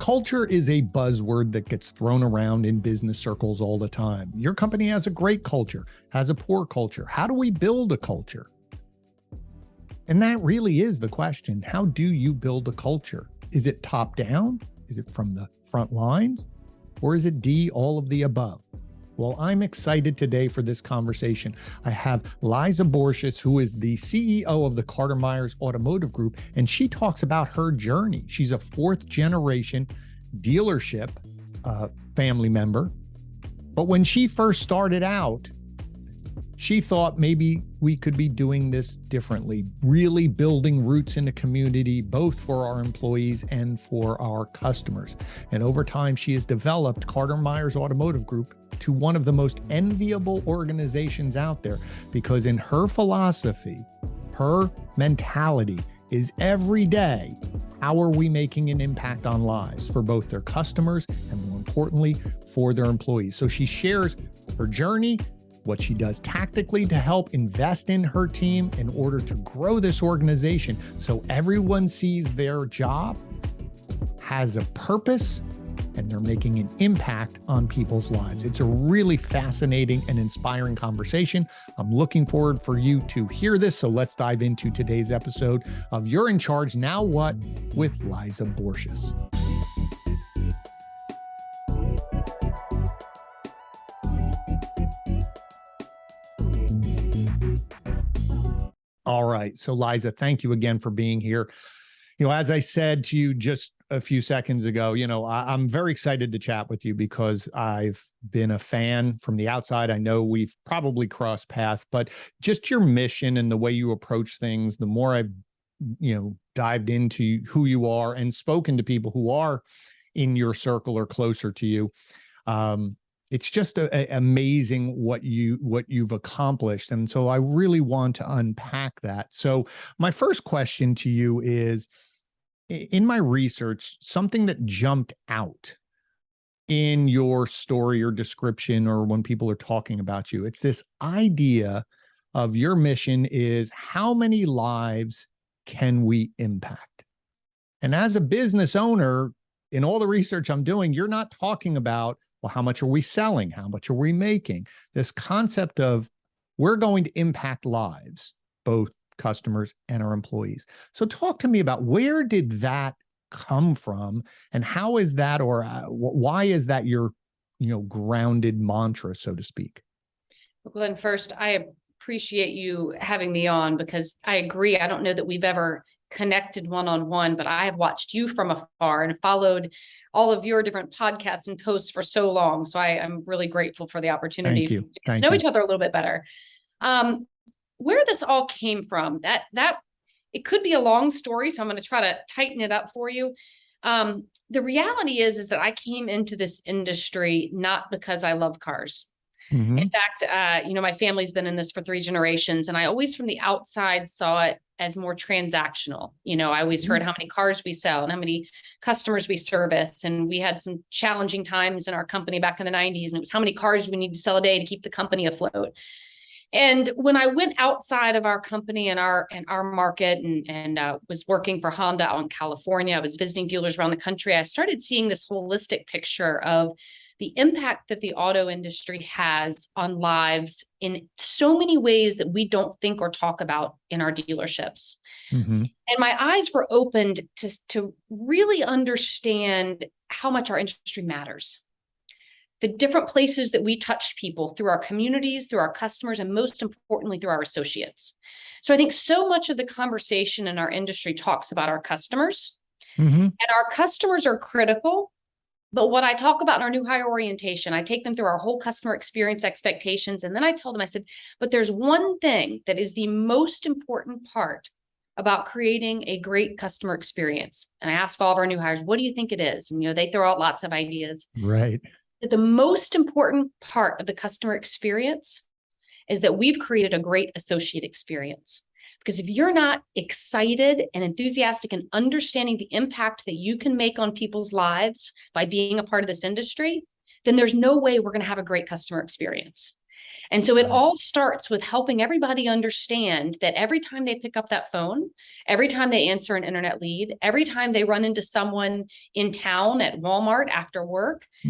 culture is a buzzword that gets thrown around in business circles all the time. Your company has a great culture, has a poor culture. How do we build a culture? And that really is the question. How do you build a culture? Is it top down? Is it from the front lines? Or is it D, all of the above? Well, I'm excited today for this conversation. I have Liza Borches, who is the CEO of the Carter Myers Automotive Group, and she talks about her journey. She's a fourth generation dealership family member. But when she first started out, she thought maybe we could be doing this differently, really building roots in the community, both for our employees and for our customers. And over time, she has developed Carter Myers Automotive Group to one of the most enviable organizations out there, because in her philosophy, her mentality is every day, how are we making an impact on lives for both their customers and, more importantly, for their employees? So she shares her journey, what she does tactically to help invest in her team in order to grow this organization so everyone sees their job has a purpose and they're making an impact on people's lives. It's a really fascinating and inspiring conversation. I'm looking forward for you to hear this. So let's dive into today's episode of You're in Charge, Now What? With Liza Borches. All right. So Liza, thank you again for being here. As I said to you just a few seconds ago, I'm very excited to chat with you because I've been a fan from the outside. I know we've probably crossed paths, but just your mission and the way you approach things, the more I've, dived into who you are and spoken to people who are in your circle or closer to you, it's just amazing what you've accomplished. And so I really want to unpack that. So my first question to you is, in my research, something that jumped out in your story or description or when people are talking about you, it's this idea of your mission is how many lives can we impact? And as a business owner, in all the research I'm doing, you're not talking about, well, how much are we selling? How much are we making? This concept of we're going to impact lives, both customers and our employees. So talk to me about where did that come from and how is that, or why is that your, grounded mantra, so to speak? Well, Glenn, first, I appreciate you having me on because I agree. I don't know that we've ever connected one-on-one, but I have watched you from afar and followed all of your different podcasts and posts for so long. So I'm really grateful for the opportunity to get to know each other a little bit better. Where this all came from, that it could be a long story, so I'm going to try to tighten it up for you. The reality is that I came into this industry not because I love cars. Mm-hmm. In fact, my family's been in this for 3 generations, and I always from the outside saw it as more transactional. I always heard how many cars we sell and how many customers we service. And we had some challenging times in our company back in the 90s. And it was how many cars do we need to sell a day to keep the company afloat. And when I went outside of our company and our market and was working for Honda out in California, I was visiting dealers around the country. I started seeing this holistic picture of the impact that the auto industry has on lives in so many ways that we don't think or talk about in our dealerships. Mm-hmm. And my eyes were opened to really understand how much our industry matters. The different places that we touch people through our communities, through our customers, and most importantly, through our associates. So I think so much of the conversation in our industry talks about our customers, mm-hmm. and our customers are critical. But what I talk about in our new hire orientation, I take them through our whole customer experience expectations. And then I told them, I said, but there's one thing that is the most important part about creating a great customer experience. And I ask all of our new hires, what do you think it is? And, they throw out lots of ideas. Right. The most important part of the customer experience is that we've created a great associate experience. Because if you're not excited and enthusiastic and understanding the impact that you can make on people's lives by being a part of this industry, then there's no way we're going to have a great customer experience. And so it all starts with helping everybody understand that every time they pick up that phone, every time they answer an internet lead, every time they run into someone in town at Walmart after work, they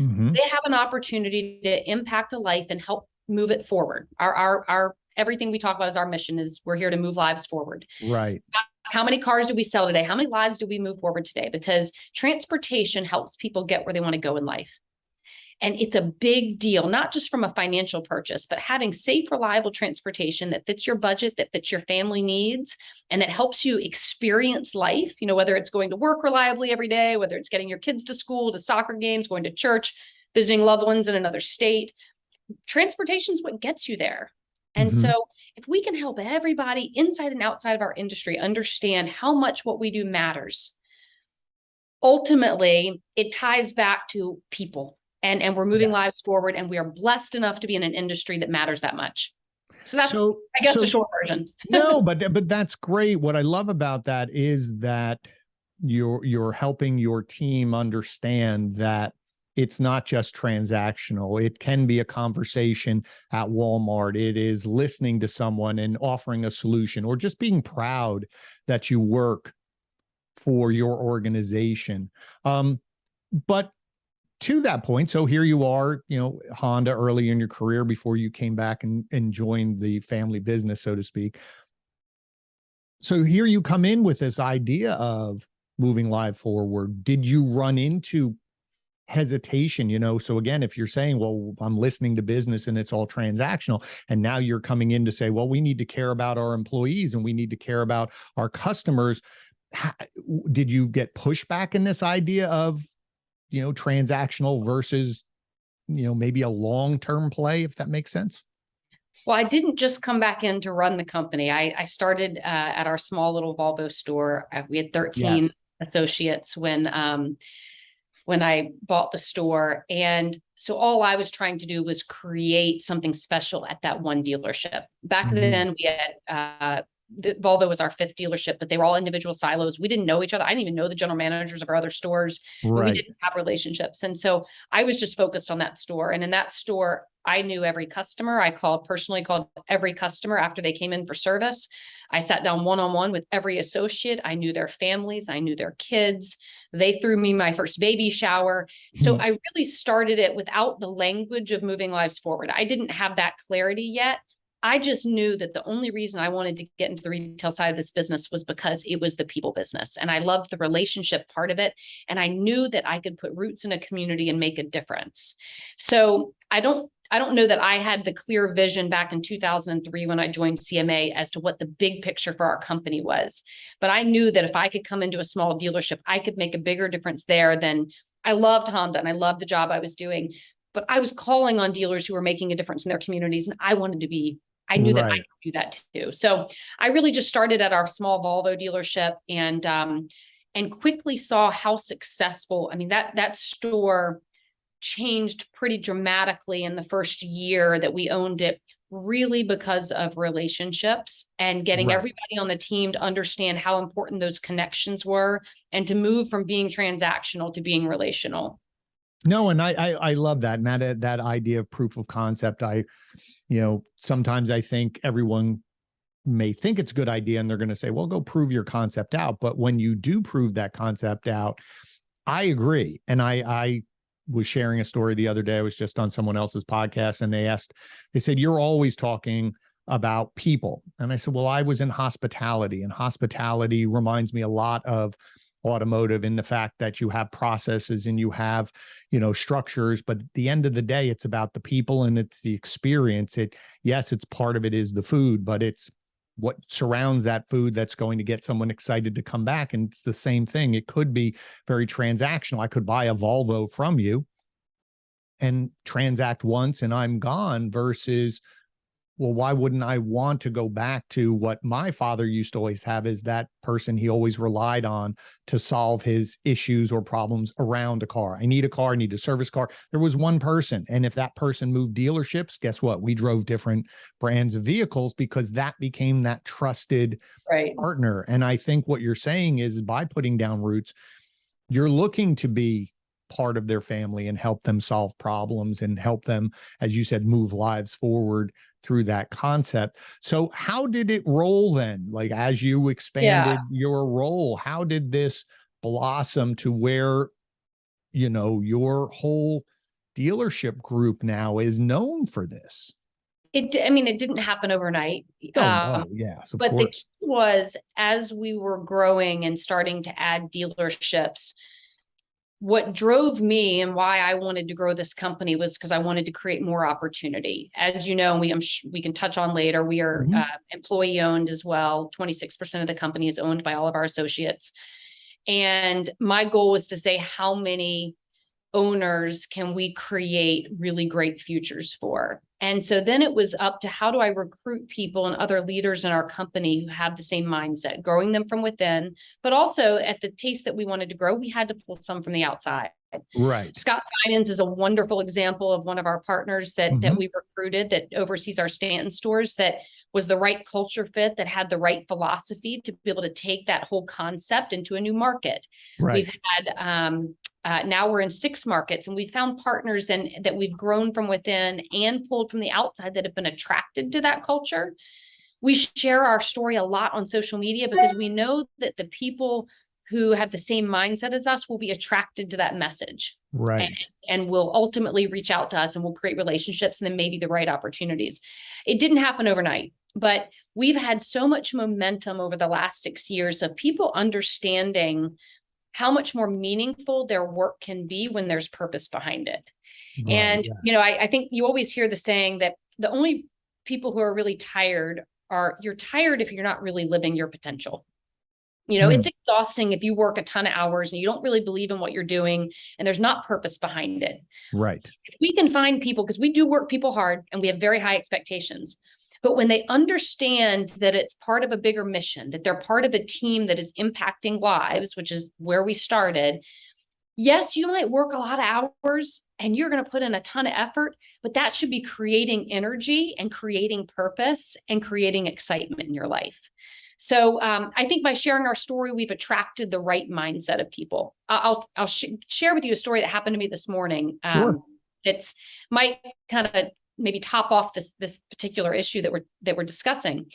have an opportunity to impact a life and help move it forward. Our everything we talk about is our mission is we're here to move lives forward. Right. How many cars do we sell today? How many lives do we move forward today? Because transportation helps people get where they want to go in life. And it's a big deal, not just from a financial purchase, but having safe, reliable transportation that fits your budget, that fits your family needs, and that helps you experience life, you know, whether it's going to work reliably every day, whether it's getting your kids to school, to soccer games, going to church, visiting loved ones in another state. Transportation is what gets you there. And so if we can help everybody inside and outside of our industry understand how much what we do matters, ultimately, it ties back to people. And we're moving lives forward, and we are blessed enough to be in an industry that matters that much. So that's, I guess, the short version. No, but that's great. What I love about that is that you're helping your team understand that it's not just transactional. It can be a conversation at Walmart. It is listening to someone and offering a solution, or just being proud that you work for your organization. But to that point, so here you are, you know, Honda early in your career before you came back and joined the family business, so to speak. So here you come in with this idea of moving live forward. Did you run into hesitation? You know, so again, if you're saying, well, I'm listening to business and it's all transactional, and now you're coming in to say, well, we need to care about our employees and we need to care about our customers. Did you get pushback in this idea of, you know, transactional versus, you know, maybe a long-term play, if that makes sense? Well, I didn't just come back in to run the company. I started at our small little Volvo store. We had 13 associates when I bought the store. And so all I was trying to do was create something special at that one dealership. Back then we had Volvo was our 5th dealership, but they were all individual silos. We didn't know each other. I didn't even know the general managers of our other stores. We didn't have relationships. And so I was just focused on that store. And in that store, I knew every customer. I personally called every customer after they came in for service. I sat down one-on-one with every associate. I knew their families. I knew their kids. They threw me my first baby shower. So I really started it without the language of moving lives forward. I didn't have that clarity yet. I just knew that the only reason I wanted to get into the retail side of this business was because it was the people business. And I loved the relationship part of it. And I knew that I could put roots in a community and make a difference. So I don't know that I had the clear vision back in 2003 when I joined CMA as to what the big picture for our company was. But I knew that if I could come into a small dealership, I could make a bigger difference there than I loved Honda and I loved the job I was doing. But I was calling on dealers who were making a difference in their communities. And I knew that I could do that too. So I really just started at our small Volvo dealership and quickly saw how successful. I mean, that store changed pretty dramatically in the first year that we owned it, really because of relationships and getting everybody on the team to understand how important those connections were and to move from being transactional to being relational. No, and I love that. And that idea of proof of concept, you know, sometimes I think everyone may think it's a good idea and they're going to say, well, go prove your concept out. But when you do prove that concept out, I agree. And I was sharing a story the other day. I was just on someone else's podcast and they said, you're always talking about people. And I said, well, I was in hospitality, and hospitality reminds me a lot of automotive in the fact that you have processes and you have, you know, structures, but at the end of the day, it's about the people and it's the experience. Yes, it's part of it is the food, but it's what surrounds that food that's going to get someone excited to come back. And it's the same thing. It could be very transactional. I could buy a Volvo from you and transact once and I'm gone, versus, well, why wouldn't I want to go back to what my father used to always have, is that person he always relied on to solve his issues or problems around a car. I need a car, I need a service car. There was one person. And if that person moved dealerships, guess what? We drove different brands of vehicles because that became that trusted partner. And I think what you're saying is by putting down roots, you're looking to be part of their family and help them solve problems and help them, as you said, move lives forward through that concept. So how did it roll then? Like, as you expanded your role, how did this blossom to where, you know, your whole dealership group now is known for this? I mean, it didn't happen overnight. Oh, no, yes, of but the course. key was, as we were growing and starting to add dealerships, what drove me and why I wanted to grow this company was because I wanted to create more opportunity. As you know, we can touch on later, we are employee owned as well. 26% of the company is owned by all of our associates. And my goal was to say, how many owners can we create really great futures for? And so then it was up to, how do I recruit people and other leaders in our company who have the same mindset, growing them from within, but also at the pace that we wanted to grow, we had to pull some from the outside. Right. Scott Finance is a wonderful example of one of our partners that we recruited, that oversees our Stanton stores, that was the right culture fit, that had the right philosophy to be able to take that whole concept into a new market. Right. We've had now we're in 6 markets, and we found partners that we've grown from within and pulled from the outside that have been attracted to that culture. We share our story a lot on social media because we know that the people who have the same mindset as us will be attracted to that message. Right. And will ultimately reach out to us, and we'll create relationships and then maybe the right opportunities. It didn't happen overnight, but we've had so much momentum over the last 6 years of people understanding how much more meaningful their work can be when there's purpose behind it. Right, and, you know, I think you always hear the saying that the only people who are really tired you're tired if you're not really living your potential. You know, it's exhausting if you work a ton of hours and you don't really believe in what you're doing and there's not purpose behind it. Right. If we can find people, because we do work people hard and we have very high expectations, but when they understand that it's part of a bigger mission, that they're part of a team that is impacting lives, which is where we started. Yes, you might work a lot of hours and you're going to put in a ton of effort, but that should be creating energy and creating purpose and creating excitement in your life. So I think by sharing our story, we've attracted the right mindset of people. I'll share with you a story that happened to me this morning. Sure. It's might kind of maybe top off this particular issue that we're discussing.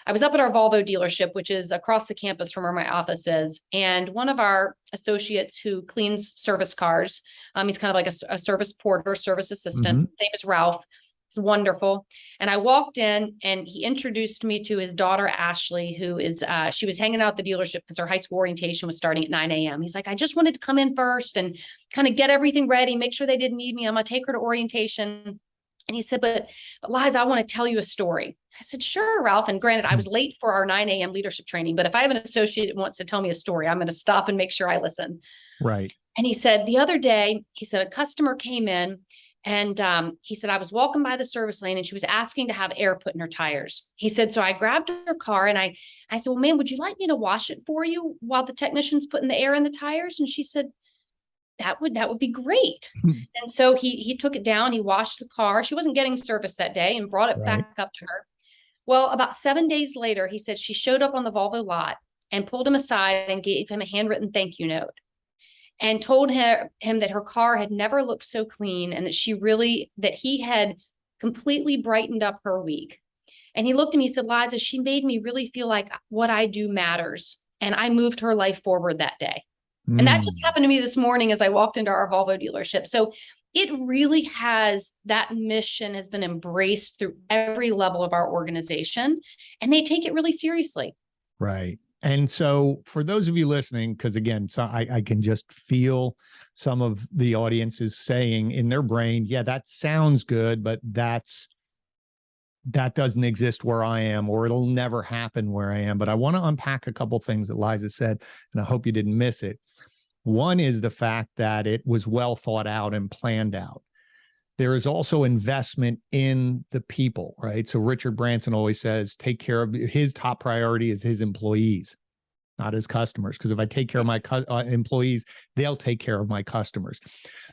I was up at our Volvo dealership, which is across the campus from where my office is, and one of our associates who cleans service cars, he's kind of like a service porter, service assistant. His name is Ralph. It's wonderful. And I walked in and he introduced me to his daughter, Ashley, who is, she was hanging out at the dealership because her high school orientation was starting at 9 a.m. He's like, I just wanted to come in first and kind of get everything ready, make sure they didn't need me. I'm going to take her to orientation. And he said, but Liza, I want to tell you a story. I said, sure, Ralph. And granted, I was late for our 9 a.m. leadership training, but if I have an associate that wants to tell me a story, I'm going to stop and make sure I listen. Right. And he said, the other day, he said, a customer came in and he said, I was walking by the service lane and she was asking to have air put in her tires. He said, so I grabbed her car and I said, well, ma'am, would you like me to wash it for you while the technician's putting the air in the tires? And she said, that would be great. And so he took it down, he washed the car. She wasn't getting service that day and brought it back up to her. Well, about 7 days later, he said she showed up on the Volvo lot and pulled him aside and gave him a handwritten thank you note and told him that her car had never looked so clean and that he had completely brightened up her week. And he looked at me, he said, Liza, she made me really feel like what I do matters. And I moved her life forward that day. And that just happened to me this morning as I walked into our Volvo dealership. So it really that mission has been embraced through every level of our organization, and they take it really seriously. Right. And so for those of you listening, because again, so I can just feel some of the audience is saying in their brain, yeah, that sounds good, but that doesn't exist where I am, or it'll never happen where I am. But I want to unpack a couple of things that Liza said, and I hope you didn't miss it. One is the fact that it was well thought out and planned out. There is also investment in the people, right? So Richard Branson always says, take care of his top priority is his employees, not his customers. Because if I take care of my employees, they'll take care of my customers.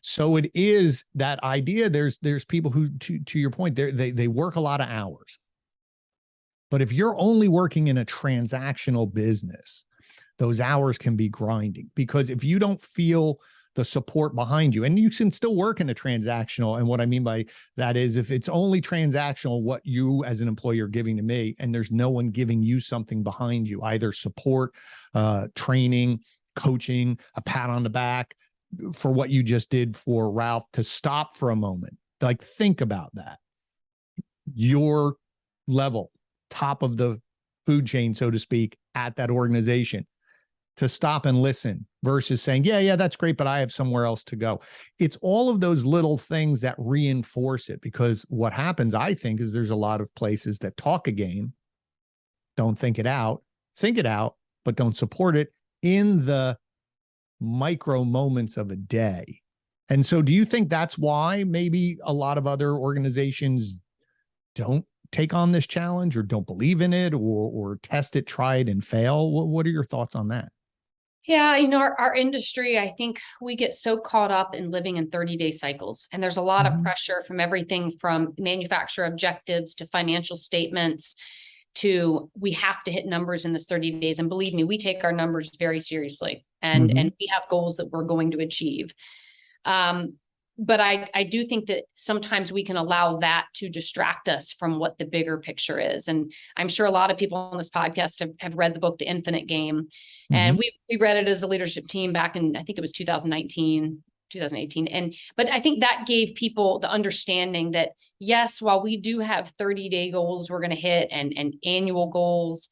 So it is that idea. There's people who, to your point, they work a lot of hours. But if you're only working in a transactional business, those hours can be grinding, because if you don't feel the support behind you. And you can still work in a transactional. And what I mean by that is if it's only transactional, what you as an employee are giving to me, and there's no one giving you something behind you, either support, training, coaching, a pat on the back for what you just did for Ralph, to stop for a moment. Like, think about that. Your level, top of the food chain, so to speak, at that organization, to stop and listen versus saying, yeah, that's great, but I have somewhere else to go. It's all of those little things that reinforce it, because what happens, I think, is there's a lot of places that talk a game, don't think it out, but don't support it in the micro moments of a day. And so do you think that's why maybe a lot of other organizations don't take on this challenge, or don't believe in it, or test it, try it and fail? What are your thoughts on that? Yeah, our industry, I think we get so caught up in living in 30-day cycles. And there's a lot of pressure from everything from manufacturer objectives to financial statements to we have to hit numbers in this 30 days. And believe me, we take our numbers very seriously, and we have goals that we're going to achieve. But I do think that sometimes we can allow that to distract us from what the bigger picture is. And I'm sure a lot of people on this podcast have read the book, The Infinite Game. And we read it as a leadership team back in, I think it was 2018. But I think that gave people the understanding that, yes, while we do have 30-day goals we're going to hit and annual goals,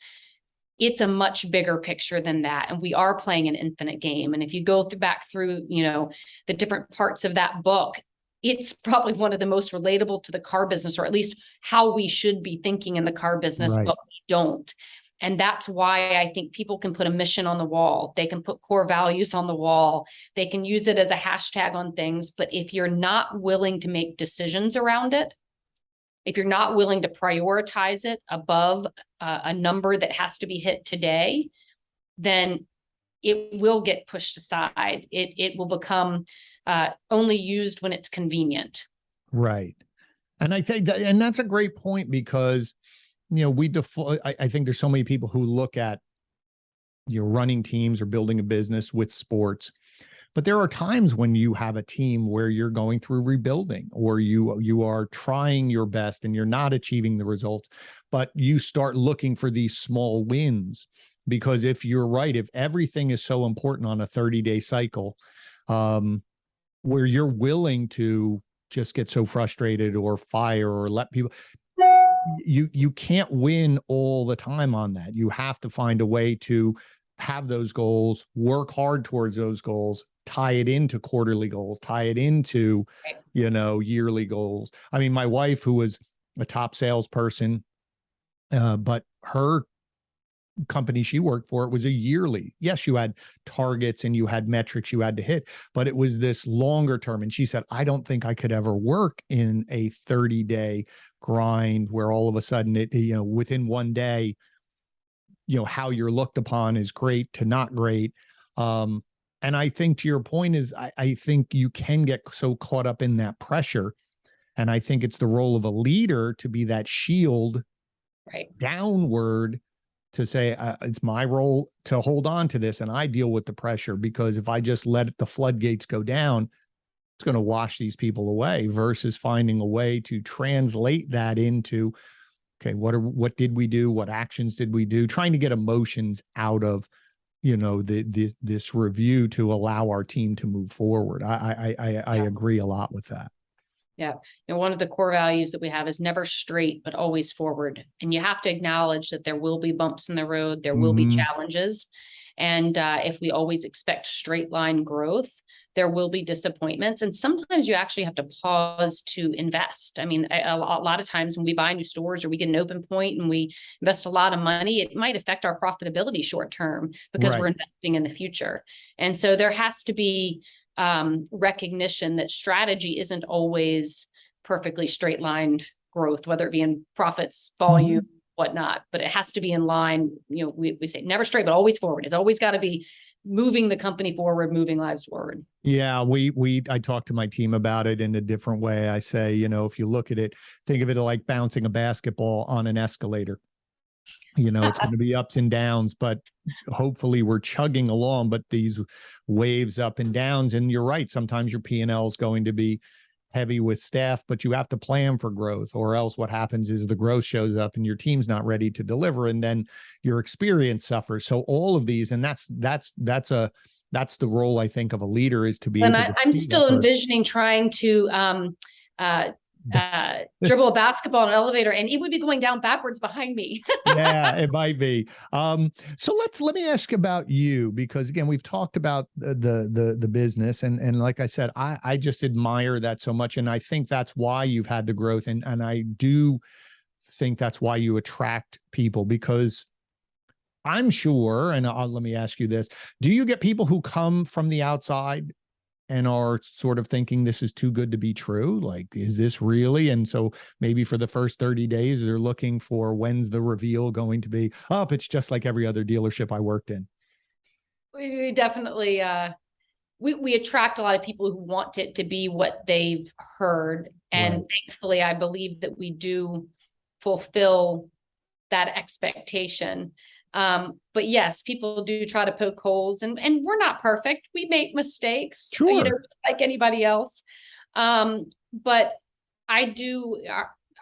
it's a much bigger picture than that. And we are playing an infinite game. And if you go back through, the different parts of that book, it's probably one of the most relatable to the car business, or at least how we should be thinking in the car business, but we don't. And that's why I think people can put a mission on the wall. They can put core values on the wall. They can use it as a hashtag on things. But if you're not willing to make decisions around it, if you're not willing to prioritize it above a number that has to be hit today, then it will get pushed aside. It will become only used when it's convenient. Right. And I think that, and that's a great point, because, I think there's so many people who look at, running teams or building a business with sports. But there are times when you have a team where you're going through rebuilding, or you are trying your best and you're not achieving the results, but you start looking for these small wins. Because if you're right, if everything is so important on a 30-day cycle, where you're willing to just get so frustrated or fire or let people, you can't win all the time on that. You have to find a way to have those goals, work hard towards those goals, tie it into quarterly goals, tie it into, yearly goals. I mean, my wife, who was a top salesperson, but her company she worked for, it was a yearly. Yes, you had targets and you had metrics you had to hit, but it was this longer term. And she said, I don't think I could ever work in a 30-day grind where all of a sudden it, within one day, how you're looked upon is great to not great. And I think to your point is, I think you can get so caught up in that pressure. And I think it's the role of a leader to be that shield downward, to say, it's my role to hold on to this and I deal with the pressure, because if I just let the floodgates go down, it's going to wash these people away, versus finding a way to translate that into, okay, what did we do? What actions did we do? Trying to get emotions out of, this review to allow our team to move forward. I agree a lot with that. Yeah. One of the core values that we have is never straight, but always forward. And you have to acknowledge that there will be bumps in the road. There will be challenges. And if we always expect straight line growth, there will be disappointments. And sometimes you actually have to pause to invest. I mean, a lot of times when we buy new stores or we get an open point and we invest a lot of money, it might affect our profitability short term, because we're investing in the future. And so there has to be recognition that strategy isn't always perfectly straight lined growth, whether it be in profits, volume, whatnot, but it has to be in line. We say never straight, but always forward. It's always got to be moving the company forward, moving lives forward. Yeah, I talk to my team about it in a different way. I say, if you look at it, think of it like bouncing a basketball on an escalator. It's going to be ups and downs, but hopefully we're chugging along. But these waves up and downs, and you're right, sometimes your P&L is going to be heavy with staff, but you have to plan for growth, or else what happens is the growth shows up and your team's not ready to deliver, and then your experience suffers. So all of these, and that's the role, I think, of a leader, is to be And able to I'm see still that. envisioning trying to dribble a basketball in an elevator, and it would be going down backwards behind me. Yeah, it might be. So let me ask about you, because again, we've talked about the business, and like I said, I just admire that so much, and I think that's why you've had the growth, and I do think that's why you attract people, because I'm sure, and let me ask you this: do you get people who come from the outside and are sort of thinking this is too good to be true? Like, is this really? And so maybe for the first 30 days, they're looking for, when's the reveal going to be? Oh, it's just like every other dealership I worked in. We definitely, we attract a lot of people who want it to be what they've heard. And Right. thankfully, I believe that we do fulfill that expectation. But yes, people do try to poke holes, and we're not perfect. We make mistakes, Sure. like anybody else. But I do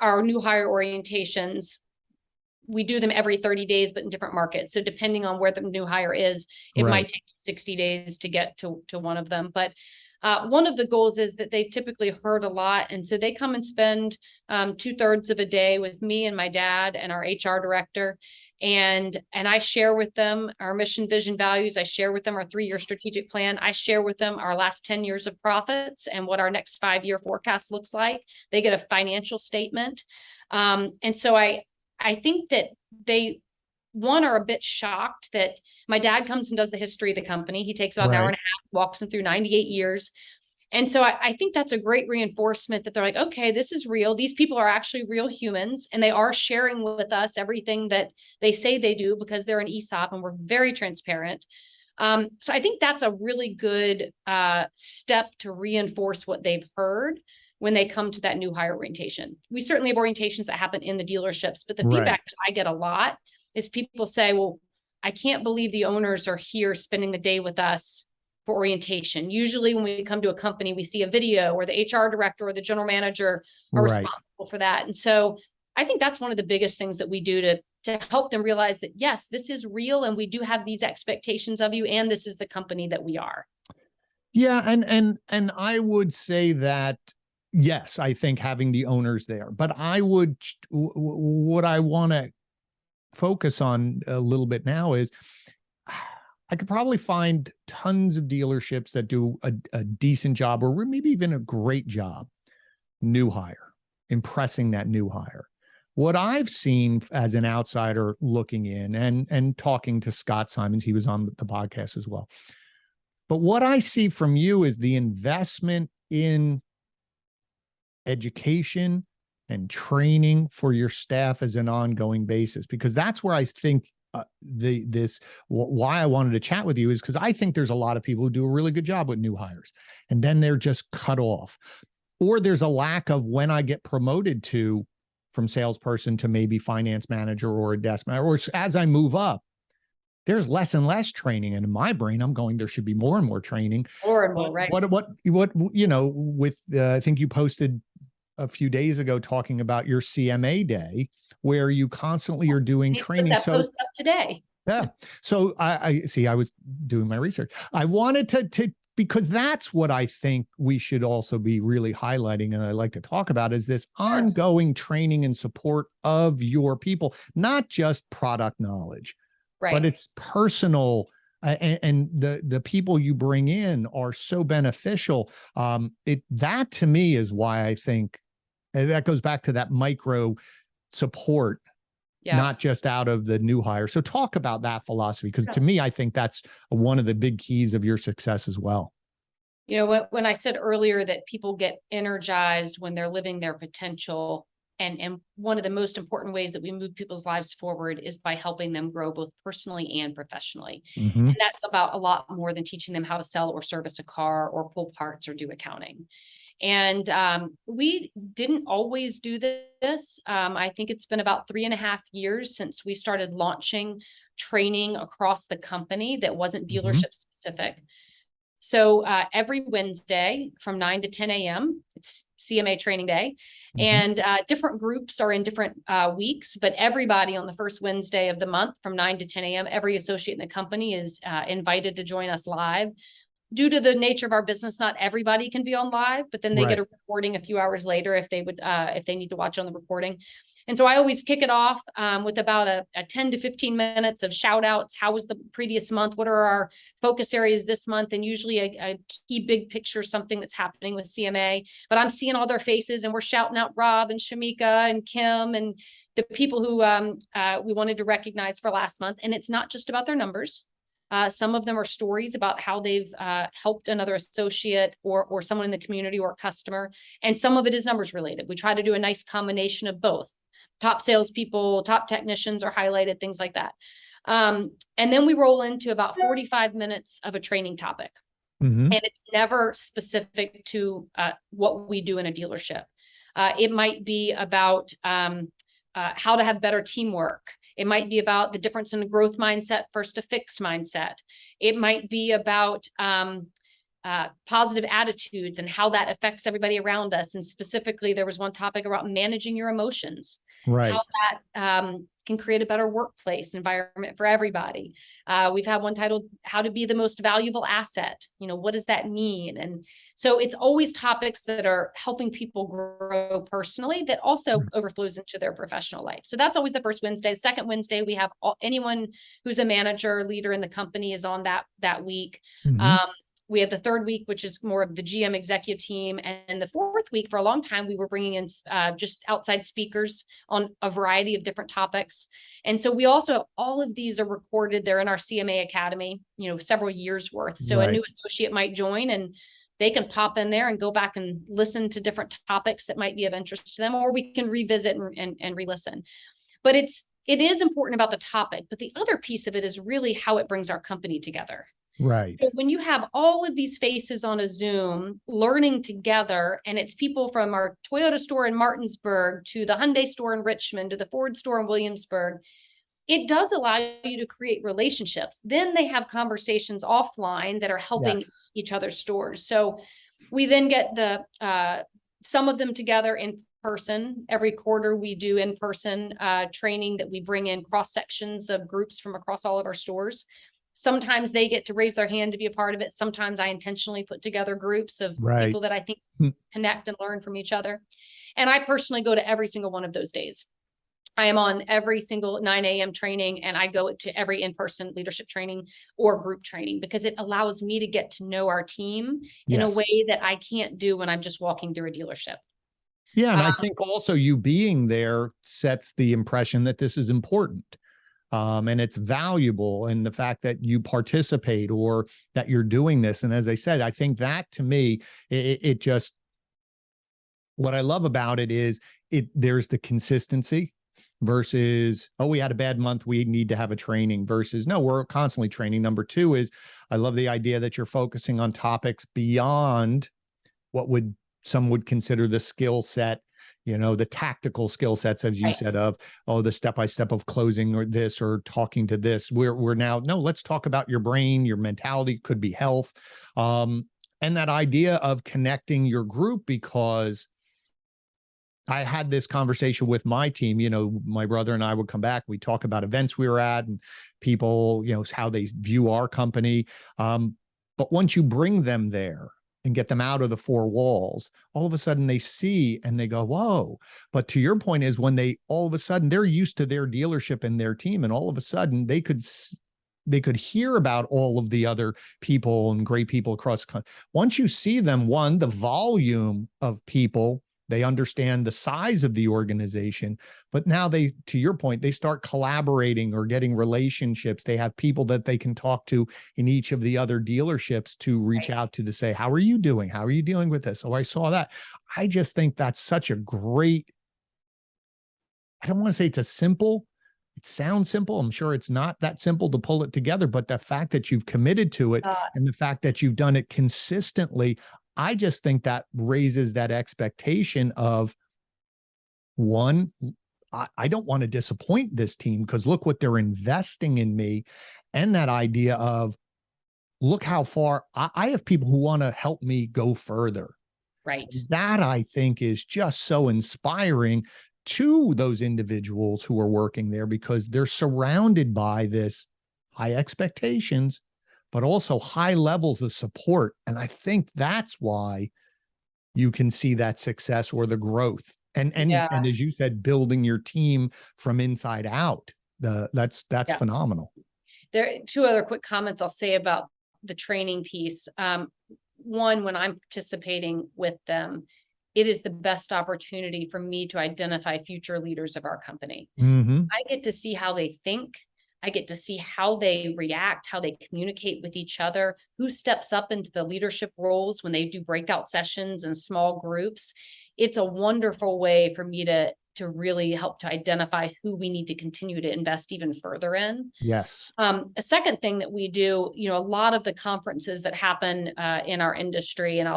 our new hire orientations. We do them every 30 days, but in different markets. So depending on where the new hire is, it might take 60 days to get to one of them. But one of the goals is that they've typically heard a lot. And so they come and spend 2/3 of a day with me and my dad and our HR director. And I share with them our mission, vision, values. I share with them our 3-year strategic plan. I share with them our last 10 years of profits and what our next 5-year forecast looks like. They get a financial statement. And so I think that they, one, are a bit shocked that my dad comes and does the history of the company. He takes about an hour and a half, walks them through 98 years. And so I think that's a great reinforcement that they're like, okay, this is real. These people are actually real humans, and they are sharing with us everything that they say they do, because they're an ESOP and we're very transparent. So I think that's a really good step to reinforce what they've heard when they come to that new hire orientation. We certainly have orientations that happen in the dealerships, but the feedback that I get a lot is people say, well, I can't believe the owners are here spending the day with us for orientation. Usually when we come to a company, we see a video, or the HR director or the general manager are responsible for that. And so I think that's one of the biggest things that we do to help them realize that, yes, this is real, and we do have these expectations of you, and this is the company that we are. Yeah, and I would say that, yes, I think having the owners there, but I would, what I want to focus on a little bit now is, I could probably find tons of dealerships that do a decent job, or maybe even a great job, new hire, impressing that new hire. What I've seen as an outsider looking in, and talking to Scott Simons, he was on the podcast as well. But what I see from you is the investment in education and training for your staff as an ongoing basis, because that's where I think why I wanted to chat with you is because I think there's a lot of people who do a really good job with new hires, and then they're just cut off, or there's a lack of, when I get promoted from salesperson to maybe finance manager or a desk manager, or as I move up, there's less and less training. And in my brain, I'm going, there should be more and more training. More and more, right? What, with, I think you posted a few days ago talking about your CMA day, where you constantly are doing training. Put that post up today. Yeah. So I see, I was doing my research. I wanted to, because that's what I think we should also be really highlighting, and I like to talk about, is this ongoing training and support of your people, not just product knowledge, but it's personal. And the people you bring in are so beneficial. That to me is why I think, and that goes back to that micro support, not just out of the new hire. So talk about that philosophy, because to me, I think that's one of the big keys of your success as well. When I said earlier that people get energized when they're living their potential, And one of the most important ways that we move people's lives forward is by helping them grow both personally and professionally. Mm-hmm. And that's about a lot more than teaching them how to sell or service a car or pull parts or do accounting. And we didn't always do this. I think it's been about 3.5 years since we started launching training across the company that wasn't dealership specific. So every Wednesday from 9 to 10 a.m., it's CMA training day. And different groups are in different weeks, but everybody on the first Wednesday of the month from 9 to 10 a.m., every associate in the company is invited to join us live. Due to the nature of our business, not everybody can be on live, but then they get a recording a few hours later if they need to watch on the recording. And so I always kick it off with about a 10 to 15 minutes of shout outs. How was the previous month? What are our focus areas this month? And usually a key big picture, something that's happening with CMA. But I'm seeing all their faces and we're shouting out Rob and Shamika and Kim and the people who we wanted to recognize for last month. And it's not just about their numbers. Some of them are stories about how they've helped another associate or someone in the community or a customer. And some of it is numbers related. We try to do a nice combination of both. Top salespeople, top technicians are highlighted, things like that. And then we roll into about 45 minutes of a training topic. And it's never specific to what we do in a dealership. It might be about how to have better teamwork. It might be about the difference in the growth mindset versus a fixed mindset. It might be about positive attitudes and how that affects everybody around us. And specifically, there was one topic about managing your emotions, how that can create a better workplace environment for everybody. We've had one titled, How to Be the Most Valuable Asset. What does that mean? And so it's always topics that are helping people grow personally that also overflows into their professional life. So that's always the first Wednesday. The second Wednesday, we have anyone who's a manager or leader in the company is on that week. We have the third week, which is more of the GM executive team. And the fourth week, for a long time, we were bringing in just outside speakers on a variety of different topics. And so we also, all of these are recorded. They're in our CMA Academy, several years worth. So a new associate might join and they can pop in there and go back and listen to different topics that might be of interest to them, or we can revisit and re-listen. But it is important about the topic. But the other piece of it is really how it brings our company together. Right. So when you have all of these faces on a Zoom learning together, and it's people from our Toyota store in Martinsburg to the Hyundai store in Richmond to the Ford store in Williamsburg, it does allow you to create relationships. Then they have conversations offline that are helping each other's stores. So we then get some of them together in person. Every quarter we do in-person training that we bring in cross sections of groups from across all of our stores. Sometimes they get to raise their hand to be a part of it. Sometimes I intentionally put together groups of people that I think connect and learn from each other. And I personally go to every single one of those days. I am on every single 9 a.m. training, and I go to every in-person leadership training or group training because it allows me to get to know our team in a way that I can't do when I'm just walking through a dealership. Yeah. And I think also you being there sets the impression that this is important. And it's valuable, and the fact that you participate or that you're doing this. And as I said, I think that to me, it just, what I love about it is there's the consistency versus, oh, we had a bad month, we need to have a training, versus, no, we're constantly training. Number two is, I love the idea that you're focusing on topics beyond what some would consider the skill set, the tactical skill sets, as you said, of, the step-by-step of closing or this or talking to this. We're now, no, let's talk about your brain, your mentality, could be health. And that idea of connecting your group, because I had this conversation with my team, my brother and I would come back, we talk about events we were at and people, how they view our company. But once you bring them there and get them out of the four walls, all of a sudden they see and they go, whoa. But to your point is, when all of a sudden they're used to their dealership and their team, and all of a sudden they could hear about all of the other people and great people across the country. Once you see them, the volume of people, they understand the size of the organization, but now to your point, they start collaborating or getting relationships. They have people that they can talk to in each of the other dealerships to reach out to say, how are you doing? How are you dealing with this? Oh, I saw that. I just think that's such a great I don't want to say it's it sounds simple. I'm sure it's not that simple to pull it together, but the fact that you've committed to it and the fact that you've done it consistently, I just think that raises that expectation of, one, I don't want to disappoint this team because look what they're investing in me. And that idea of, look how far I have people who want to help me go further. Right. That I think is just so inspiring to those individuals who are working there because they're surrounded by this high expectations, but also high levels of support. And I think that's why you can see that success or the growth. And as you said, building your team from inside out. That's phenomenal. There are two other quick comments I'll say about the training piece. One, when I'm participating with them, it is the best opportunity for me to identify future leaders of our company. Mm-hmm. I get to see how they think. I get to see how they react, how they communicate with each other, who steps up into the leadership roles when they do breakout sessions and small groups. It's a wonderful way for me to really help to identify who we need to continue to invest even further in. Yes. A second thing that we do, a lot of the conferences that happen in our industry, and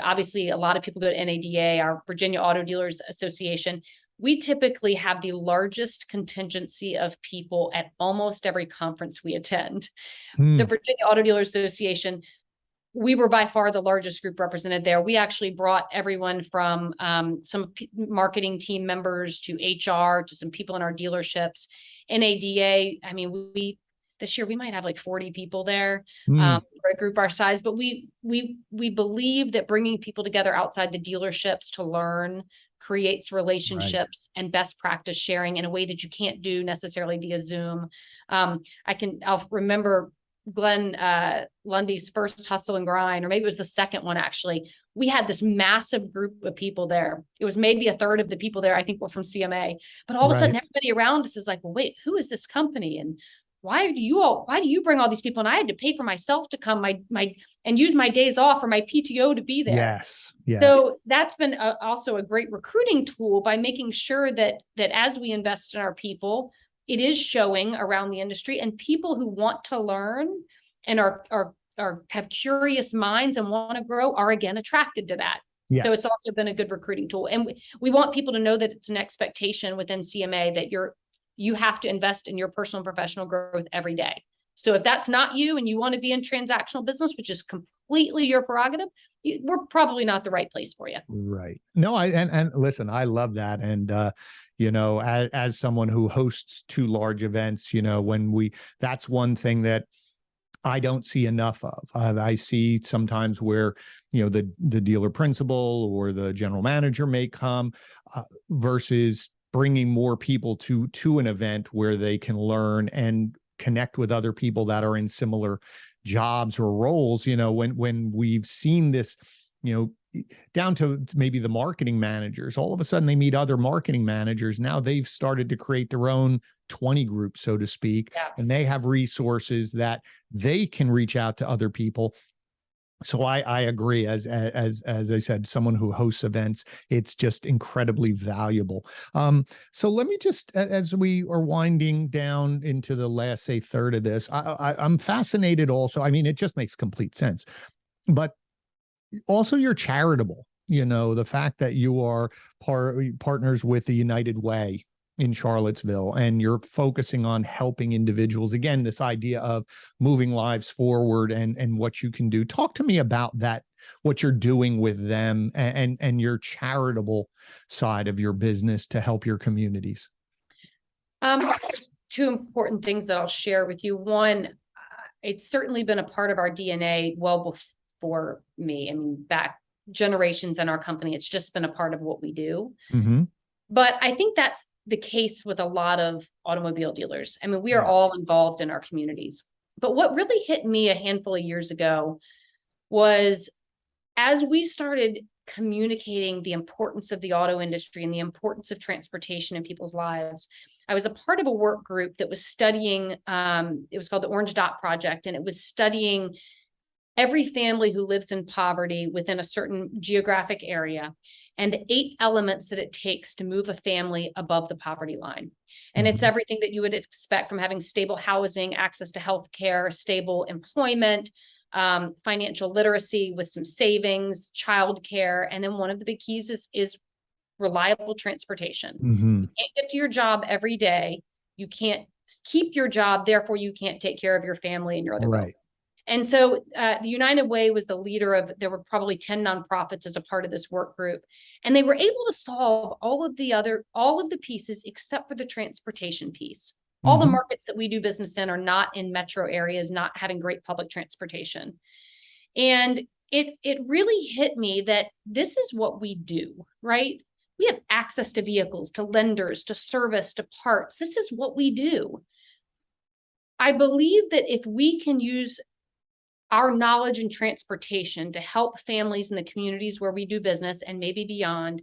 obviously a lot of people go to NADA, our Virginia Auto Dealers Association. We typically have the largest contingency of people at almost every conference we attend. The Virginia Auto Dealers Association, we were by far the largest group represented there. We actually brought everyone from some marketing team members to HR to some people in our dealerships. NADA, I mean, this year we might have like 40 people there for a group our size, but we believe that bringing people together outside the dealerships to learn creates relationships and best practice sharing in a way that you can't do necessarily via Zoom. I'll remember Glenn Lundy's first Hustle and Grind, or maybe it was the second one actually. We had this massive group of people there. It was maybe a third of the people there, I think, were from CMA. But all of a sudden, everybody around us is like, well, wait, who is this company? And why do you bring all these people? And I had to pay for myself to come and use my days off or my PTO to be there. Yes. So that's been also a great recruiting tool by making sure that as we invest in our people, it is showing around the industry, and people who want to learn and have curious minds and want to grow are again attracted to that. Yes. So it's also been a good recruiting tool. And we want people to know that it's an expectation within CMA that you have to invest in your personal and professional growth every day. So if that's not you and you want to be in transactional business, which is completely your prerogative, we're probably not the right place for you. Right. No, and listen, I love that. And, as someone who hosts 2 large events, that's one thing that I don't see enough of. I see sometimes where, the dealer principal or the general manager may come versus bringing more people to an event where they can learn and connect with other people that are in similar jobs or roles. When we've seen this, down to maybe the marketing managers, all of a sudden they meet other marketing managers. Now they've started to create their own 20 groups, so to speak, and they have resources that they can reach out to other people. So I agree. As I said, someone who hosts events, it's just incredibly valuable. So let me just, as we are winding down into the last, say, third of this, I'm fascinated also. I mean, it just makes complete sense, but also you're charitable. The fact that you are partners with the United Way in Charlottesville, and you're focusing on helping individuals. Again, this idea of moving lives forward and what you can do. Talk to me about that, what you're doing with them and your charitable side of your business to help your communities. 2 important things that I'll share with you. One, it's certainly been a part of our DNA well before me. I mean, back generations in our company, it's just been a part of what we do. Mm-hmm. But I think that's the case with a lot of automobile dealers. I mean, we are all involved in our communities. But what really hit me a handful of years ago was as we started communicating the importance of the auto industry and the importance of transportation in people's lives, I was a part of a work group that was studying, it was called the Orange Dot Project, and it was studying every family who lives in poverty within a certain geographic area. and the 8 elements that it takes to move a family above the poverty line. And it's everything that you would expect from having stable housing, access to health care, stable employment, financial literacy with some savings, childcare. And then one of the big keys is reliable transportation. You can't get to your job every day. You can't keep your job. Therefore, you can't take care of your family and your other bills. And so the United Way was the leader of, there were probably 10 nonprofits as a part of this work group. And they were able to solve all of the pieces except for the transportation piece. All the markets that we do business in are not in metro areas, not having great public transportation. And it really hit me that this is what we do, right? We have access to vehicles, to lenders, to service, to parts. This is what we do. I believe that if we can use our knowledge in transportation to help families in the communities where we do business and maybe beyond,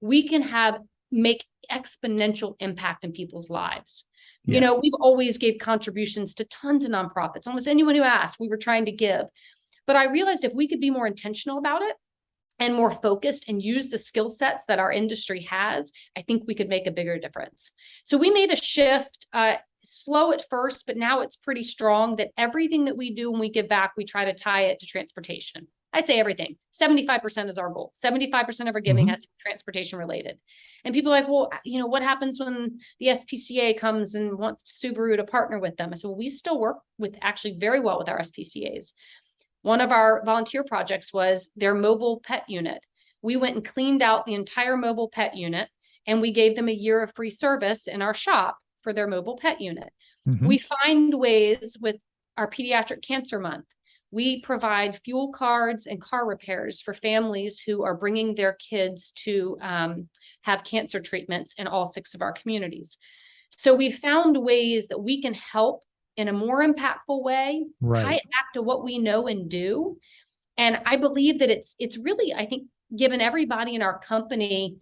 we can make exponential impact in people's lives. You know, we've always gave contributions to tons of nonprofits. Almost anyone who asked, we were trying to give. But I realized if we could be more intentional about it and more focused and use the skill sets that our industry has, I think we could make a bigger difference. So we made a shift, slow at first, but now it's pretty strong, that everything that we do when we give back, we try to tie it to transportation. I say everything. 75% is our goal. 75% of our giving has to be transportation related. And people are like, well, you know, what happens when the SPCA comes and wants Subaru to partner with them? I said, well, we still work with actually very well with our SPCAs. One of our volunteer projects was their mobile pet unit. We went and cleaned out the entire mobile pet unit, and we gave them a year of free service in our shop for their mobile pet unit. We find ways with our Pediatric Cancer Month. We provide fuel cards and car repairs for families who are bringing their kids to have cancer treatments in all 6 of our communities. So we found ways that we can help in a more impactful way, tie it back to what we know and do. And I believe that it's really, I think, given everybody in our company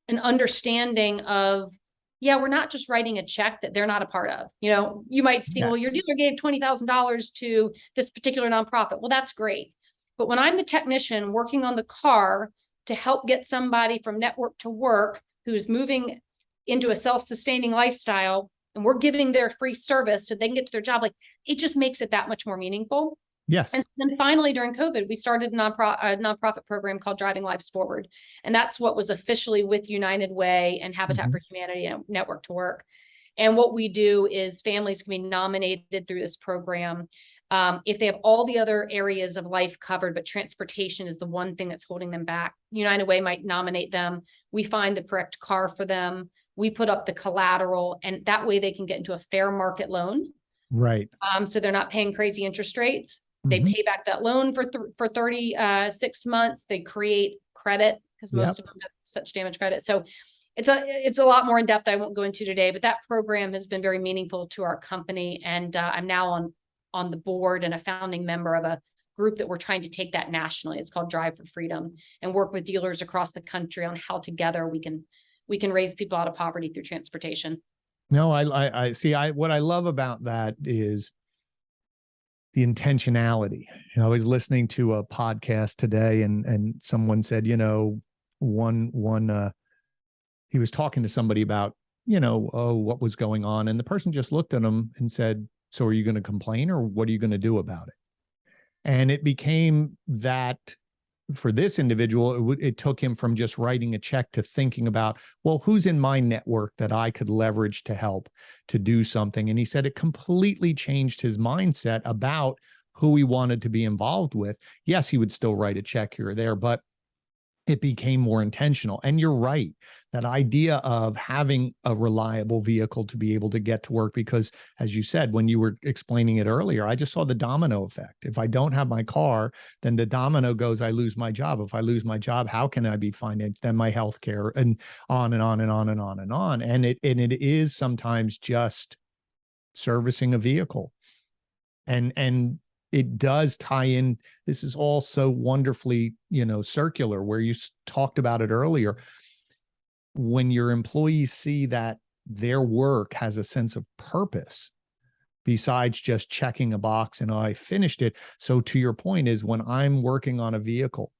an understanding of, yeah, we're not just writing a check that they're not a part of. You know, you might see, well, your dealer gave $20,000 to this particular nonprofit. Well, that's great. But when I'm the technician working on the car to help get somebody from network to work who's moving into a self-sustaining lifestyle, and we're giving their free service so they can get to their job, like, it just makes it that much more meaningful. And then finally, during COVID, we started a nonprofit program called Driving Lives Forward. And that's what was officially with United Way and Habitat for Humanity and Network to Work. And what we do is families can be nominated through this program. If they have all the other areas of life covered, but transportation is the one thing that's holding them back, United Way might nominate them. We find the correct car for them. We put up the collateral, and that way they can get into a fair market loan. So they're not paying crazy interest rates. They pay back that loan for 36 months. They create credit because most of them have such damage credit. So it's a lot more in depth I won't go into today, but that program has been very meaningful to our company. And I'm now on the board and a founding member of a group that we're trying to take that nationally. It's called Drive for Freedom, and work with dealers across the country on how together we can raise people out of poverty through transportation. No, I see. What I love about that is the intentionality. You know, I was listening to a podcast today, and someone said, you know, he was talking to somebody about, you know, what was going on, and the person just looked at him and said, so are you going to complain, or what are you going to do about it? And it became that for this individual, it took him from just writing a check to thinking about, well, who's in my network that I could leverage to help to do something. And he said it completely changed his mindset about who he wanted to be involved with. Yes, he would still write a check here or there, but it became more intentional. And you're right, that idea of having a reliable vehicle to be able to get to work, because as you said, when you were explaining it earlier, I just saw the domino effect. If I don't have my car, then the domino goes, I lose my job. If I lose my job, how can I be financed? Then my health care, and on and on and on and on and on. And it is sometimes just servicing a vehicle. And it does tie in. This is all so wonderfully, you know, circular, where you talked about it earlier. When your employees see that their work has a sense of purpose, besides just checking a box and I finished it. So to your point is, when I'm working on a vehicle,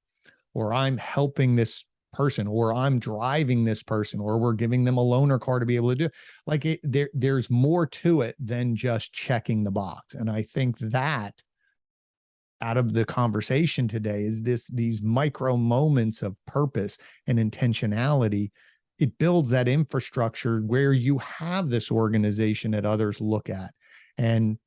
or I'm helping this person, or I'm driving this person, or we're giving them a loaner car to be able to do. Like there's more to it than just checking the box. And I think that out of the conversation today is these micro moments of purpose and intentionality. It builds that infrastructure where you have this organization that others look at. And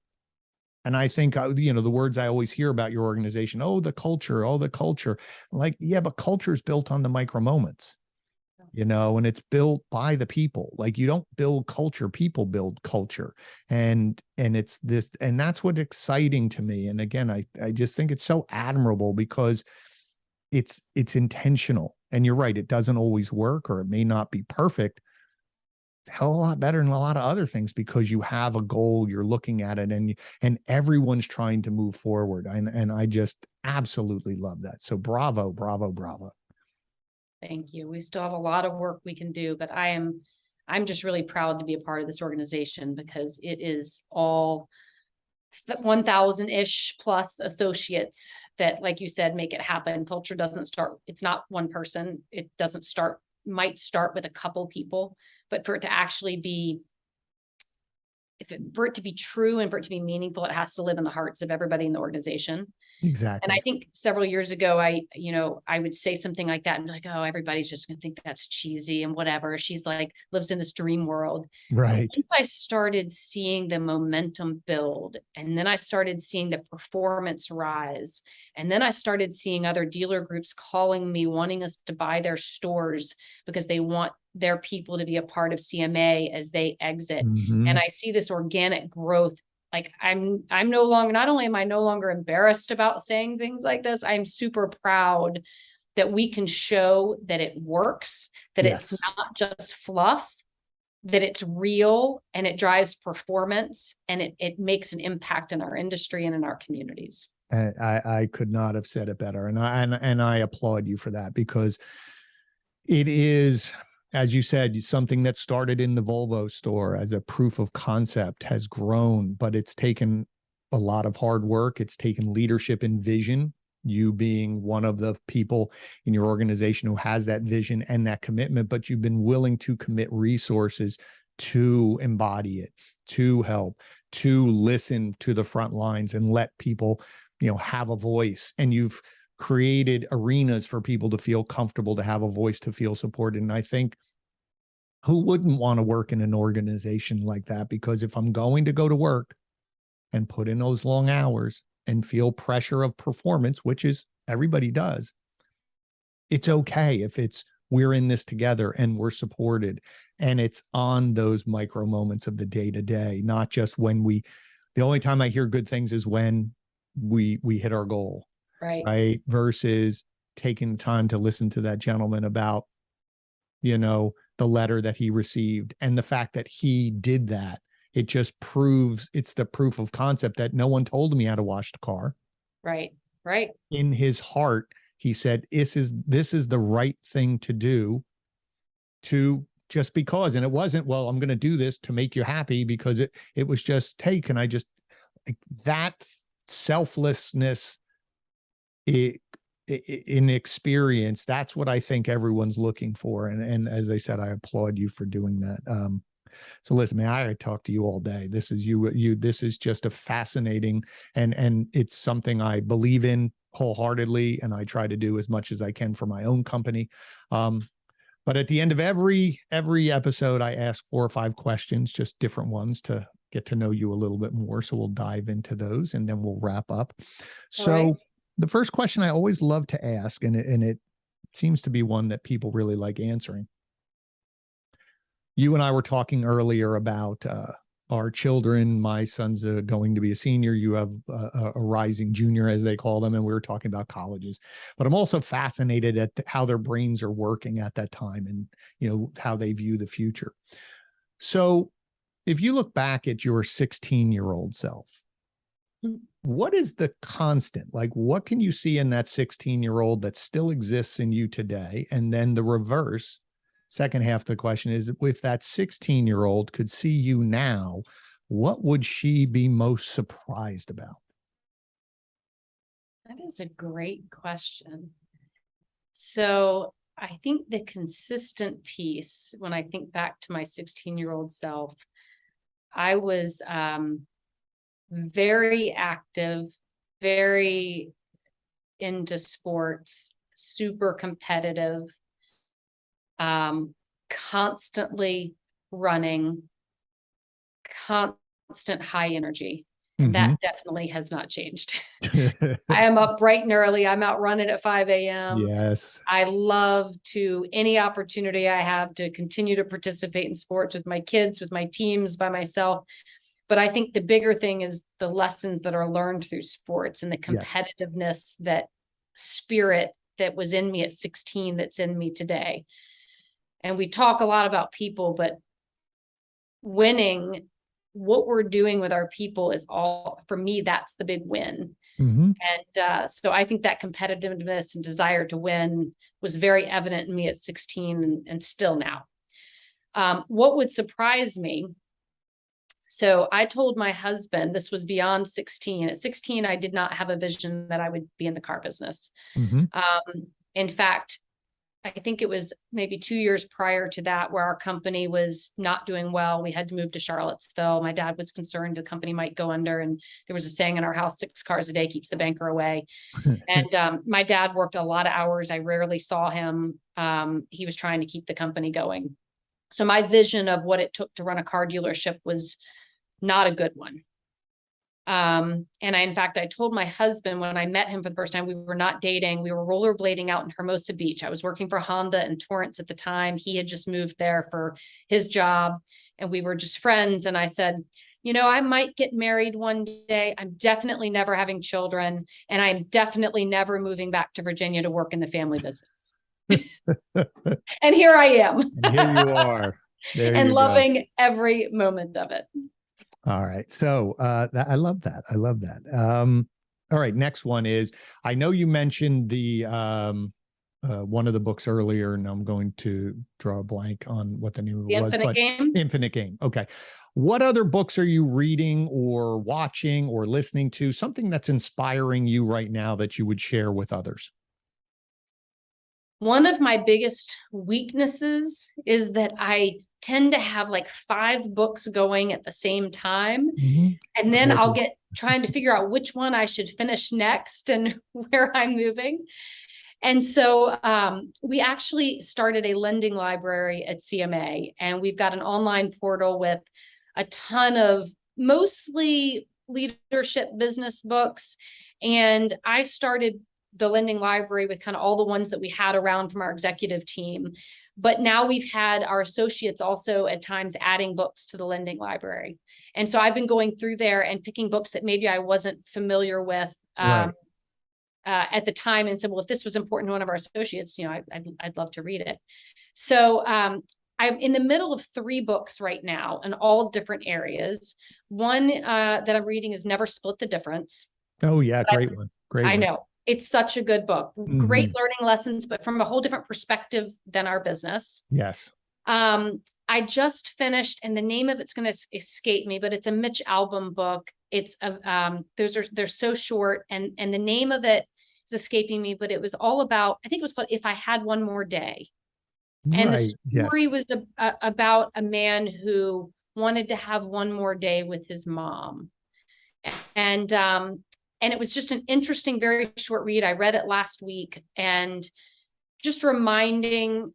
I think, the words I always hear about your organization, oh, the culture, like, yeah, but culture is built on the micro moments, and it's built by the people. Like, you don't build culture, people build culture. And it's this, and that's what's exciting to me. And again, I just think it's so admirable because it's intentional. And you're right, it doesn't always work, or it may not be perfect. It's a hell of a lot better than a lot of other things because you have a goal, you're looking at it, and everyone's trying to move forward. And I just absolutely love that. So bravo, bravo, bravo. Thank you. We still have a lot of work we can do, but I'm just really proud to be a part of this organization because it is all 1,000-ish plus associates that, like you said, make it happen. Culture doesn't start, it's not one person. It doesn't start, might start with a couple people, but for it to actually be, for it to be true and for it to be meaningful, it has to live in the hearts of everybody in the organization. Exactly. And I think several years ago, I would say something like that and be like, oh, everybody's just going to think that's cheesy and whatever. She's like, lives in this dream world. Right. But once I started seeing the momentum build, and then I started seeing the performance rise, and then I started seeing other dealer groups calling me, wanting us to buy their stores because they want their people to be a part of CMA as they exit. Mm-hmm. And I see this organic growth. Like I'm no longer, not only am I no longer embarrassed about saying things like this, I'm super proud that we can show that it works, that Yes. it's not just fluff, that it's real, and it drives performance, and it makes an impact in our industry and in our communities. I could not have said it better. And I applaud you for that, because it is, as you said, something that started in the Volvo store as a proof of concept has grown, but it's taken a lot of hard work. It's taken leadership and vision, you being one of the people in your organization who has that vision and that commitment, but you've been willing to commit resources to embody it, to help, to listen to the front lines and let people, have a voice. And you've created arenas for people to feel comfortable, to have a voice, to feel supported. And I think, who wouldn't want to work in an organization like that? Because if I'm going to go to work and put in those long hours and feel pressure of performance, which is everybody does, it's okay if we're in this together and we're supported. And it's on those micro moments of the day to day, not just when the only time I hear good things is when we hit our goal. Right. Versus taking time to listen to that gentleman about, the letter that he received and the fact that he did that. It just proves, it's the proof of concept that no one told me how to wash the car. Right. In his heart, he said, this is the right thing to do, to just because. And it wasn't, well, I'm going to do this to make you happy, because it was just, hey, can I just, like, that selflessness in experience, that's what I think everyone's looking for. And as I said, I applaud you for doing that. So listen, man, I talk to you all day. This is this is just a fascinating, and it's something I believe in wholeheartedly, and I try to do as much as I can for my own company. But at the end of every episode, I ask 4 or 5 questions, just different ones, to get to know you a little bit more. So we'll dive into those and then we'll wrap up. So the first question I always love to ask, and it seems to be one that people really like answering. You and I were talking earlier about our children. My son's going to be a senior. You have a rising junior, as they call them, and we were talking about colleges. But I'm also fascinated at how their brains are working at that time, and how they view the future. So if you look back at your 16-year-old self, what is the constant? Like, what can you see in that 16-year-old that still exists in you today? And then the reverse, second half of the question is, if that 16-year-old could see you now, what would she be most surprised about? That is a great question. So I think the consistent piece, when I think back to my 16-year-old self, I was very active, very into sports, super competitive, constantly running, constant high energy. And that definitely has not changed. I am up bright and early. I'm out running at 5 a.m. Yes. I love to, any opportunity I have to continue to participate in sports with my kids, with my teams, by myself. But I think the bigger thing is the lessons that are learned through sports and the competitiveness, that spirit that was in me at 16 that's in me today. And we talk a lot about people, but winning, what we're doing with our people is all, for me, that's the big win. And so I think that competitiveness and desire to win was very evident in me at 16 and still now. What would surprise me, so I told my husband, this was beyond 16. At 16, I did not have a vision that I would be in the car business. In fact, I think it was maybe 2 years prior to that where our company was not doing well. We had to move to Charlottesville. My dad was concerned the company might go under. And there was a saying in our house, 6 cars a day keeps the banker away. And my dad worked a lot of hours. I rarely saw him. He was trying to keep the company going. So my vision of what it took to run a car dealership was not a good one. And in fact, I told my husband when I met him for the first time, we were not dating. We were rollerblading out in Hermosa Beach. I was working for Honda and Torrance at the time. He had just moved there for his job and we were just friends. And I said, you know, I might get married one day. I'm definitely never having children. And I'm definitely never moving back to Virginia to work in the family business. And here I am. Here you are. There and you loving go. every moment of it. All right. So I love that. I love that. All right. Next one is, I know you mentioned the one of the books earlier, and I'm going to draw a blank on what the name The was. Infinite Game? Infinite Game. Okay. What other books are you reading or watching or listening to? Something that's inspiring you right now that you would share with others? One of my biggest weaknesses is that I tend to have like 5 books going at the same time. And then I'll get trying to figure out which one I should finish next and where I'm moving. And so we actually started a lending library at CMA, and we've got an online portal with a ton of mostly leadership business books. And I started the lending library with kind of all the ones that we had around from our executive team. But now we've had our associates also at times adding books to the lending library. And so I've been going through there and picking books that maybe I wasn't familiar with at the time, and said, well, if this was important to one of our associates, you know, I'd love to read it. So I'm in the middle of 3 books right now in all different areas. One that I'm reading is Never Split the Difference. Oh yeah, great one. Great one. I know. It's such a good book. Great learning lessons, but from a whole different perspective than our business. Yes. I just finished, and the name of it's going to escape me, but it's a Mitch Albom book. It's they're so short, and the name of it is escaping me, but it was all about, I think it was called If I Had One More Day. And the story was about a man who wanted to have one more day with his mom. And it was just an interesting, very short read. I read it last week, and just reminding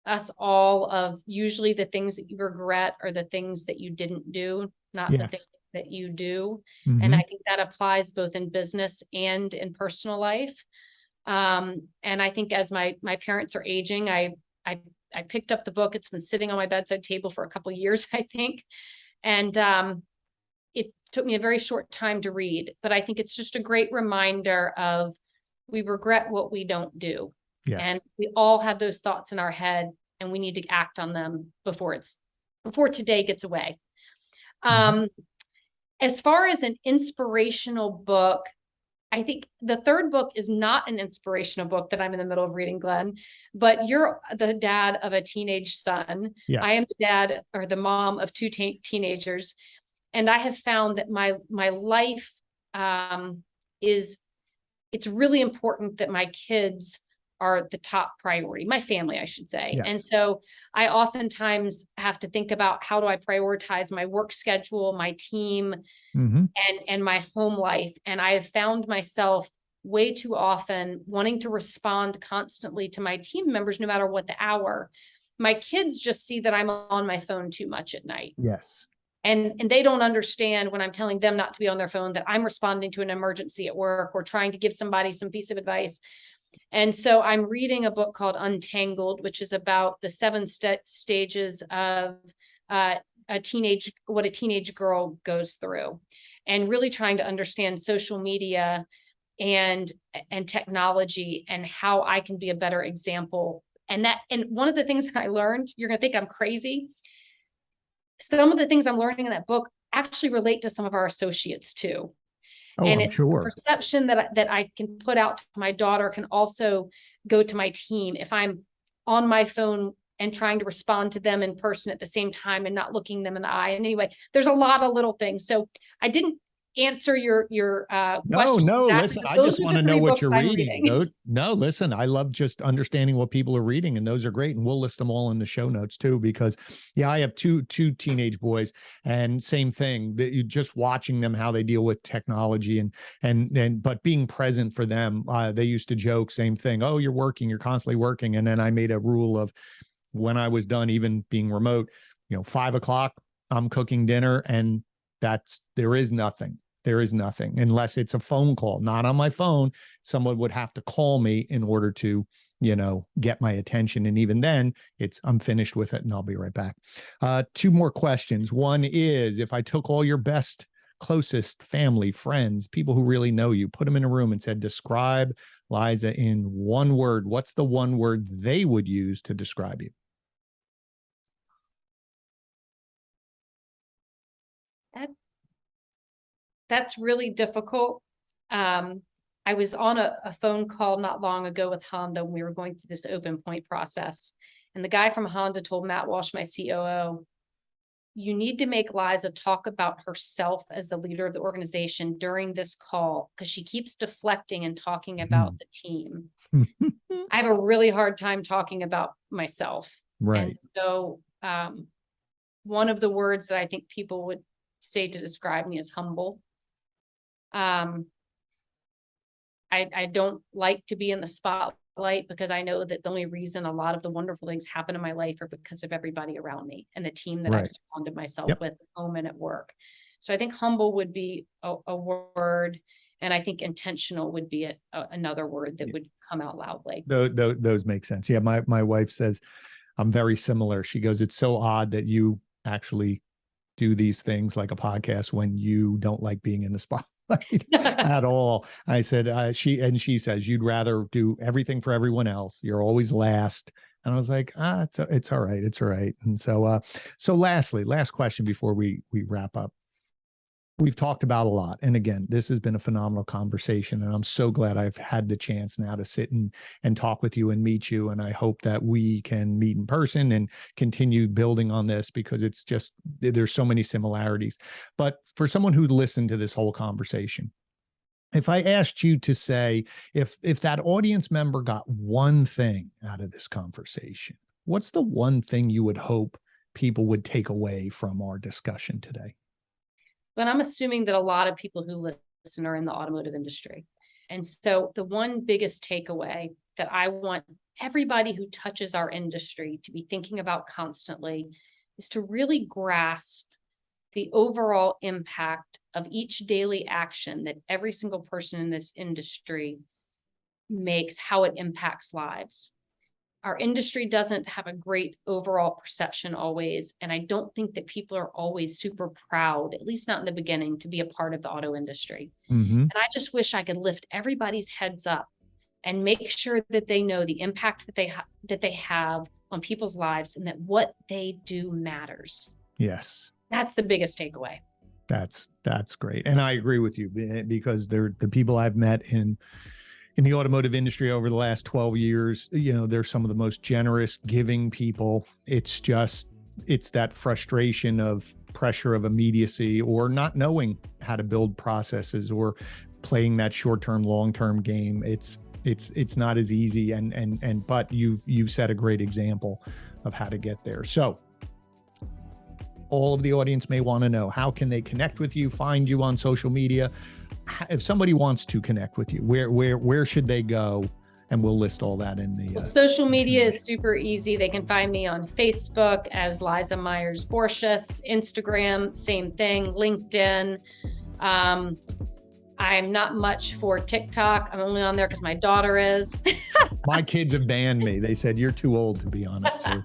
us all of usually the things that you regret are the things that you didn't do, not the things that you do. And I think that applies both in business and in personal life. And I think as my parents are aging, I picked up the book. It's been sitting on my bedside table for a couple of years, I think. And it took me a very short time to read, but I think it's just a great reminder of we regret what we don't do. Yes. And we all have those thoughts in our head, and we need to act on them before today gets away. As far as an inspirational book, I think the 3rd book is not an inspirational book that I'm in the middle of reading, Glenn, but you're the dad of a teenage son. Yes. I am the dad or the mom of 2 teenagers. And I have found that my life it's really important that my kids are the top priority, my family, I should say. Yes. And so I oftentimes have to think about, how do I prioritize my work schedule, my team, Mm-hmm. and my home life. And I have found myself way too often wanting to respond constantly to my team members, no matter what the hour. My kids just see that I'm on my phone too much at night. Yes. And they don't understand when I'm telling them not to be on their phone, that I'm responding to an emergency at work or trying to give somebody some piece of advice. And so I'm reading a book called Untangled, which is about the 7 stages of what a teenage girl goes through, and really trying to understand social media and technology, and how I can be a better example. And one of the things that I learned, you're going to think I'm crazy, some of the things I'm learning in that book actually relate to some of our associates too. Oh, And I'm it's the sure. perception that I can put out to my daughter can also go to my team if I'm on my phone and trying to respond to them in person at the same time and not looking them in the eye. And anyway, there's a lot of little things. So I didn't answer your question. No, listen, I just want to know what you're reading. No, listen, I love just understanding what people are reading, and those are great. And we'll list them all in the show notes too, because yeah, I have two teenage boys, and same thing, that you just watching them, how they deal with technology but being present for them. They used to joke, same thing. Oh, you're constantly working. And then I made a rule of, when I was done, even being remote, 5 o'clock, I'm cooking dinner, and there is nothing. There is nothing unless it's a phone call, not on my phone. Someone would have to call me in order to, get my attention. And even then I'm finished with it and I'll be right back. 2 more questions. One is, if I took all your best, closest family, friends, people who really know you, put them in a room and said, describe Liza in one word, what's the one word they would use to describe you? That's really difficult. I was on a phone call not long ago with Honda when we were going through this open point process. And the guy from Honda told Matt Walsh, my COO, you need to make Liza talk about herself as the leader of the organization during this call, because she keeps deflecting and talking about the team. I have a really hard time talking about myself. Right. And so one of the words that I think people would say to describe me is humble. I don't like to be in the spotlight, because I know that the only reason a lot of the wonderful things happen in my life are because of everybody around me and the team that I've surrounded myself with at home and at work. So I think humble would be a word. And I think intentional would be another word that would come out loudly. Those make sense. Yeah. My wife says I'm very similar. She goes, it's so odd that you actually do these things like a podcast when you don't like being in the spotlight at all. I said, she says, you'd rather do everything for everyone else. You're always last. And I was like, it's all right. It's all right. And so lastly, last question before we wrap up. We've talked about a lot. And again, this has been a phenomenal conversation. And I'm so glad I've had the chance now to sit and talk with you and meet you. And I hope that we can meet in person and continue building on this, because it's just, there's so many similarities. But for someone who listened to this whole conversation, if I asked you to say, if that audience member got one thing out of this conversation, what's the one thing you would hope people would take away from our discussion today? But I'm assuming that a lot of people who listen are in the automotive industry. And so the one biggest takeaway that I want everybody who touches our industry to be thinking about constantly is to really grasp the overall impact of each daily action that every single person in this industry makes, how it impacts lives. Our industry doesn't have a great overall perception always. And I don't think that people are always super proud, at least not in the beginning, to be a part of the auto industry. And I just wish I could lift everybody's heads up and make sure that they know the impact that they have on people's lives, and that what they do matters. Yes. That's the biggest takeaway. That's great. And I agree with you, because they're the people I've met in the automotive industry over the last 12 years, they're some of the most generous, giving people. It's that frustration of pressure of immediacy, or not knowing how to build processes, or playing that short-term, long-term game. It's not as easy, but you've set a great example of how to get there. So all of the audience may want to know, how can they connect with you, find you on social media? If somebody wants to connect with you, where should they go? And we'll list all that in the social media is super easy. They can find me on Facebook as Liza Myers Borches, Instagram, same thing, LinkedIn. I'm not much for TikTok. I'm only on there because my daughter is. My kids have banned me. They said, you're too old to be on it. So.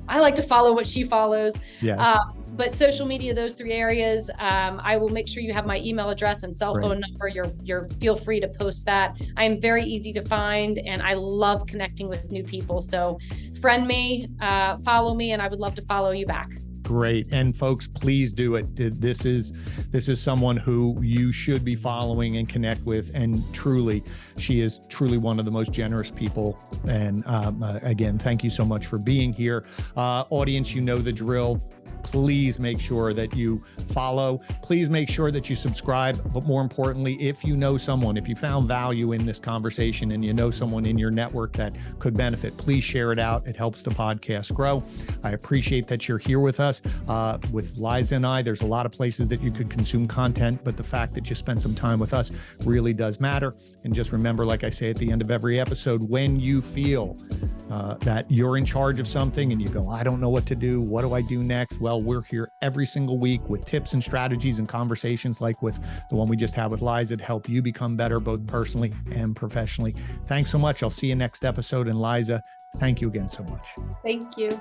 I like to follow what she follows. Yes. But social media, those 3 areas, I will make sure you have my email address and cell phone number. You're feel free to post that. I am very easy to find, and I love connecting with new people. So friend me, follow me, and I would love to follow you back. Great. And folks, please do it. This is someone who you should be following and connect with. And truly, she is truly one of the most generous people. And again, thank you so much for being here. Audience, you know the drill. Please make sure that you follow. Please make sure that you subscribe. But more importantly, if you know someone, if you found value in this conversation and you know someone in your network that could benefit, please share it out. It helps the podcast grow. I appreciate that you're here with us. With Liza and I, there's a lot of places that you could consume content, but the fact that you spend some time with us really does matter. And just remember, like I say at the end of every episode, when you feel that you're in charge of something and you go, I don't know what to do. What do I do next? Well, we're here every single week with tips and strategies and conversations like with the one we just had with Liza to help you become better, both personally and professionally. Thanks so much. I'll see you next episode. And Liza, thank you again so much. Thank you.